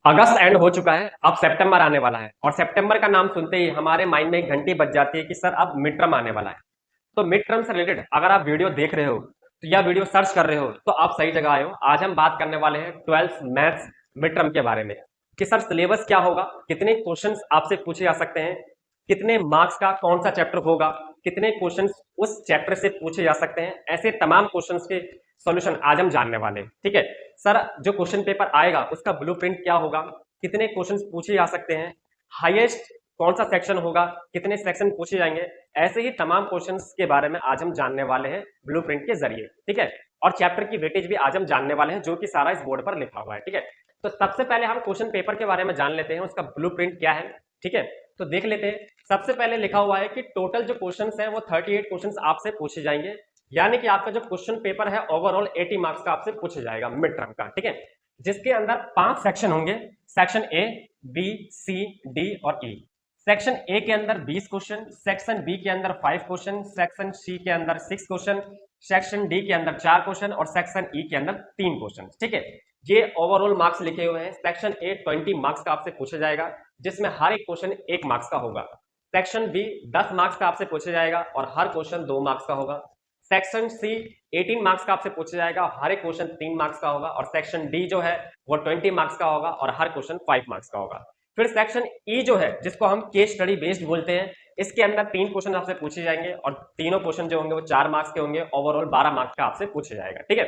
अगस्त and हो चुका है, अब सितंबर आने वाला है और सितंबर का नाम सुनते ही हमारे माइंड में एक घंटी बज जाती है कि सर अब मिड टर्म आने वाला है। तो मिड टर्म से रिलेटेड अगर आप वीडियो देख रहे हो तो या वीडियो सर्च कर रहे हो तो आप सही जगह आए हो। आज हम बात करने वाले हैं 12th मैथ्स मिड टर्म के बारे में कि सर सिलेबस क्या होगा, कितने क्वेश्चंस आपसे पूछे जा सकते हैं, कितने मार्क्स का कौन सा चैप्टर होगा, कितने क्वेश्चंस उस चैप्टर से पूछे जा सकते हैं। ऐसे तमाम क्वेश्चंस के सॉल्यूशन आज हम जानने वाले हैं। ठीक है सर, जो क्वेश्चन पेपर आएगा उसका ब्लूप्रिंट क्या होगा, कितने क्वेश्चंस पूछे जा सकते हैं, हाईएस्ट कौन सा सेक्शन होगा, कितने सेक्शन पूछे जाएंगे, ऐसे ही तमाम क्वेश्चंस के बारे में आज हम जानने वाले हैं ब्लूप्रिंट के जरिए। ठीक है, और चैप्टर की वेटेज भी आज हम जानने वाले हैं जो कि सारा इस बोर्ड पर लिखा हुआ है। ठीक है, तो सबसे पहले हम क्वेश्चन पेपर के बारे में जान लेते हैं, उसका ब्लूप्रिंट क्या है। ठीक है, तो देख लेते हैं। सबसे पहले लिखा हुआ है कि टोटल जो क्वेश्चंस हैं वो 38 क्वेश्चंस आपसे पूछे जाएंगे, यानी कि आपका जो क्वेश्चन पेपर है ओवरऑल 80 मार्क्स का आपसे पूछा जाएगा मिड टर्म का। ठीक है, जिसके अंदर 5 सेक्शन होंगे, section A, B, C, D और ई। सेक्शन ए के अंदर 20 क्वेश्चन, सेक्शन बी के अंदर 5 क्वेश्चन, सेक्शन सी के अंदर 6 क्वेश्चन, सेक्शन डी के अंदर 4 क्वेश्चन और सेक्शन ई के अंदर 3 क्वेश्चन। ठीक है, ये ओवरऑल मार्क्स लिखे हुए हैं। सेक्शन ए 20 मार्क्स का आपसे पूछा जाएगा, जिसमें हर एक क्वेश्चन 1 मार्क्स का होगा। सेक्शन बी 10 मार्क्स का आपसे पूछा जाएगा और हर क्वेश्चन 2 मार्क्स का होगा। सेक्शन सी 18 मार्क्स का आपसे पूछा जाएगा, हर एक क्वेश्चन 3 मार्क्स का होगा। और सेक्शन डी जो है वो 20 मार्क्स का होगा और हर क्वेश्चन 5 मार्क्स का होगा। फिर सेक्शन ई जो है, जिसको हम केस स्टडी बेस्ड बोलते हैं, इसके अंदर 3 क्वेश्चन आपसे पूछे जाएंगे और तीनों क्वेश्चन जो होंगे वो 4 मार्क्स के होंगे। ओवरऑल 12 मार्क्स का आपसे पूछे जाएगा। ठीक है,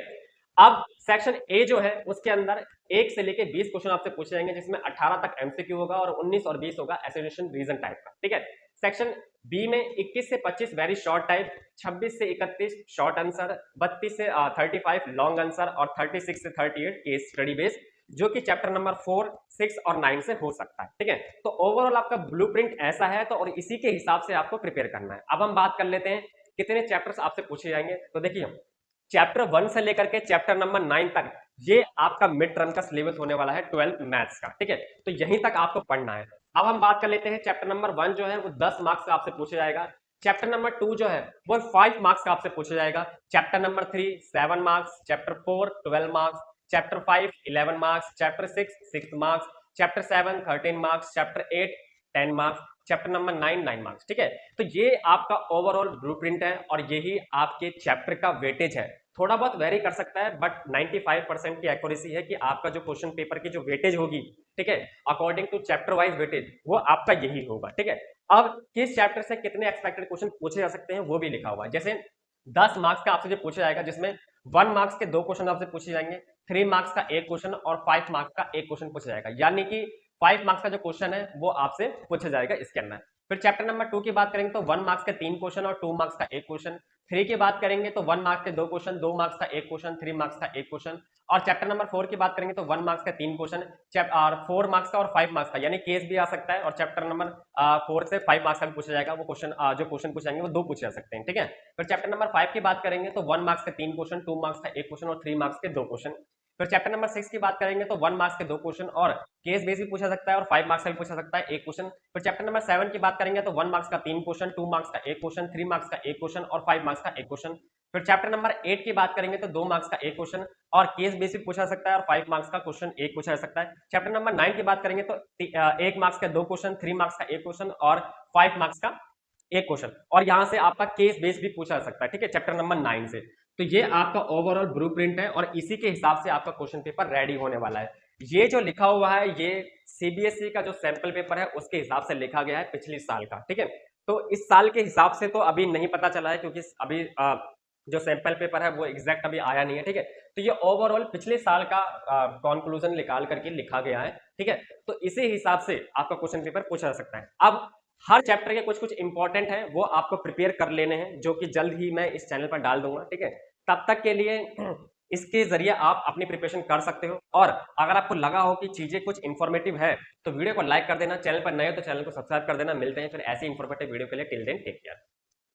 अब सेक्शन ए जो है उसके अंदर 1 से लेके 20 क्वेश्चन आपसे पूछे जाएंगे, जिसमें 18 तक एमसीक्यू होगा और 19 और 20 होगा एसोसिएशन रीजन टाइप का। ठीक है, सेक्शन बी में 21 से 25 वेरी शॉर्ट टाइप, 26 से 31 शॉर्ट आंसर, 32 से 35 लॉन्ग आंसर और 36 से 38 केस स्टडी बेस्ड, जो कि चैप्टर नंबर 4, 6 और 9 से हो सकता है। ठीक है, तो ओवरऑल आपका ब्लूप्रिंट ऐसा है, तो और इसी के हिसाब से आपको प्रिपेयर करना है। अब हम बात कर लेते हैं कितने चैप्टर्स आपसे पूछे जाएंगे। तो देखिए, चैप्टर 1 से लेकर के चैप्टर नंबर 9 तक ये आपका मिड टर्म का सिलेबस होने वाला है 12th मैथ्स का। ठीक है, तो यहीं तक आपको पढ़ना है। अब हम बात कर लेते हैं, चैप्टर नंबर 1 जो है वो 10 मार्क्स का आपसे पूछा जाएगा। चैप्टर नंबर 2 जो है वो 5 मार्क्स का आपसे पूछा जाएगा। Chapter number 3 7 marks, chapter 4 12 marks, chapter 5 11 marks, chapter 6 marks, chapter 7 13 marks, chapter 8 10 marks, chapter number 9 marks. ठीक है, तो ये आपका ओवरऑल ब्लूप्रिंट है और यही आपके चैप्टर का वेटेज है। थोड़ा बहुत वेरी कर सकता है बट 95% की एक्यूरेसी है कि आपका जो क्वेश्चन पेपर की जो वेटेज होगी, ठीक है, according to chapter wise weightage, वो आपका यही होगा। ठीक है, अब किस चैप्टर से कितने एक्सपेक्टेड क्वेश्चन पूछे जा सकते हैं वो भी लिखा हुआ है। जैसे 10 मार्क्स का आपसे जो पूछा जाएगा, जिसमें 1 मार्क्स के 2 क्वेश्चन आपसे पूछे जाएंगे, 3 मार्क्स का 1 क्वेश्चन और 5 मार्क्स का 1 क्वेश्चन पूछा जाएगा, यानी कि 5 मार्क्स का जो क्वेश्चन है वो आपसे पूछा जाएगा इसके अंदर। फिर चैप्टर नंबर 2 की बात करेंगे तो 1 मार्क्स के 3 क्वेश्चन और 2 मार्क्स का 1 क्वेश्चन। 3 की बात करेंगे तो 1 मार्क्स के 2 क्वेश्चन, 2 मार्क्स का 1 क्वेश्चन, 3 मार्क्स का 1 क्वेश्चन। और चैप्टर नंबर 4 की बात करेंगे तो 1 मार्क्स का 3 क्वेश्चन और 4 मार्क्स का और 5 मार्क्स का, यानी केस भी आ सकता है। और चैप्टर नंबर 4 से 5 मार्क्स का भी पूछा जाएगा, वो क्वेश्चन जो क्वेश्चन पूछे जाएंगे वो 2 पूछे जा सकते हैं। ठीक है, फिर चैप्टर नंबर 5 की बात करेंगे तो 1 मार्क्स के 3 क्वेश्चन, 2 मार्क्स का 1 क्वेश्चन और 3 मार्क्स के 2 क्वेश्चन। फिर चैप्टर नंबर 6 की बात करेंगे तो 1 मार्क्स के 2 क्वेश्चन और केस बेस भी पूछा सकता है और 5 मार्क्स का भी पूछा सकता है 1 क्वेश्चन। फिर चैप्टर नंबर 7 की बात करेंगे तो 1 मार्क्स का 3 क्वेश्चन, 2 मार्क्स का 1 क्वेश्चन, 3 मार्क्स का 1 क्वेश्चन और 5 मार्क्स का 1 क्वेश्चन। फिर चैप्टर नंबर 8 की बात करेंगे तो 2 मार्क्स का 1 क्वेश्चन और केस बेस भी पूछा सकता है और 5 मार्क्स का क्वेश्चन 1 पूछा जा सकता है। चैप्टर नंबर 9 की बात करेंगे तो 1 मार्क्स का 2 क्वेश्चन, 3 मार्क्स का 1 क्वेश्चन और 5 मार्क्स का 1 क्वेश्चन, और यहां से आपका केस बेस भी पूछा जा सकता है। ठीक है, चैप्टर नंबर 9 से। तो ये आपका ओवरऑल ब्लूप्रिंट है और इसी के हिसाब से आपका क्वेश्चन पेपर रेडी होने वाला है। ये जो लिखा हुआ है ये सीबीएसई का जो सैंपल पेपर है उसके हिसाब से लिखा गया है पिछले साल का। ठीक है, तो इस साल के हिसाब से तो अभी नहीं पता चला है, क्योंकि अभी जो सैंपल पेपर है वो एग्जैक्ट अभी आया नहीं है। ठीक है, तो ये ओवरऑल पिछले साल का कंक्लूजन निकाल करके लिखा गया है। ठीक है, तो इसी हिसाब से आपका क्वेश्चन पेपर पूछा जा सकता है। अब हर चैप्टर के कुछ कुछ इंपॉर्टेंट है, वो आपको प्रिपेयर कर लेने हैं, जो कि जल्द ही मैं इस चैनल पर डाल दूंगा। ठीक है, तब तक के लिए इसके जरिए आप अपनी प्रिपरेशन कर सकते हो। और अगर आपको लगा हो कि चीजें कुछ इंफॉर्मेटिव है तो वीडियो को लाइक कर देना, चैनल पर नए हो तो चैनल को सब्सक्राइब कर देना। मिलते हैं फिर ऐसी इंफॉर्मेटिव वीडियो के लिए। Till then take care.